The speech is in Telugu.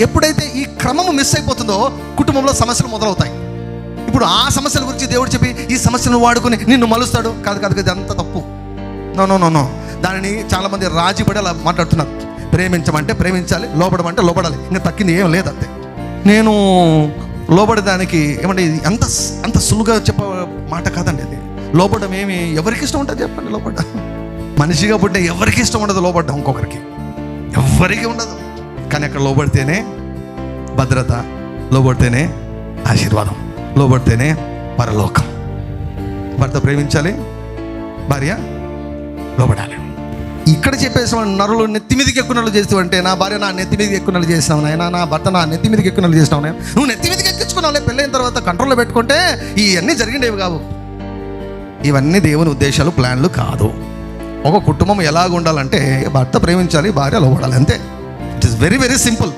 ఎప్పుడైతే ఈ క్రమము మిస్ అయిపోతుందో కుటుంబంలో సమస్యలు మొదలవుతాయి. ఇప్పుడు ఆ సమస్యల గురించి దేవుడు చెప్పి ఈ సమస్యలను వాడుకొని నిన్ను మలుస్తాడు. కాదు కాదు, ఇది అంత తప్పు. నో. దానిని చాలామంది రాజీపడి అలా మాట్లాడుతున్నారు. ప్రేమించమంటే ప్రేమించాలి, లోబడమంటే లోబడాలి, ఇంకా తక్కింది ఏం లేదు అంతే. నేను లోబడడానికి ఏమంటే ఇది అంత సులువుగా చెప్ప మాట కాదండి. అది లోబడడం ఏమి ఎవరికి ఇష్టం ఉంటుంది చెప్పండి? లోబడ్డ మనిషిగా పుట్టిన ఎవరికి ఇష్టం ఉండదు లోబడ్డం, ఇంకొకరికి ఎవరికి ఉండదు. కానీ అక్కడ లోబడితేనే భద్రత, లోబడితేనే ఆశీర్వాదం, లోబడితేనే పరలోకం. భర్త ప్రేమించాలి, భార్య లోబడాలి. ఇక్కడ చెప్పేసిన నరులు నెత్తి మీదకి ఎక్కున్నట్లు చేస్తూ అంటే, నా భార్య నా నెత్తి మీదకి ఎక్కున్నట్లు చేసినావు నాయనా, నా భర్త నా నెత్తి మీదకి ఎక్కున్నట్లు చేసినావు నాయన. నువ్వు నెత్తి మీదకి ఎక్కించుకున్నావులే, పెళ్ళైన తర్వాత కంట్రోల్లో పెట్టుకుంటే ఇవన్నీ జరిగిండేవి కావు. ఇవన్నీ దేవుని ఉద్దేశాలు, ప్లాన్లు కాదు. ఒక కుటుంబం ఎలాగ ఉండాలంటే భర్త ప్రేమించాలి, భార్య లోబడాలి, అంతే. It is very very simple.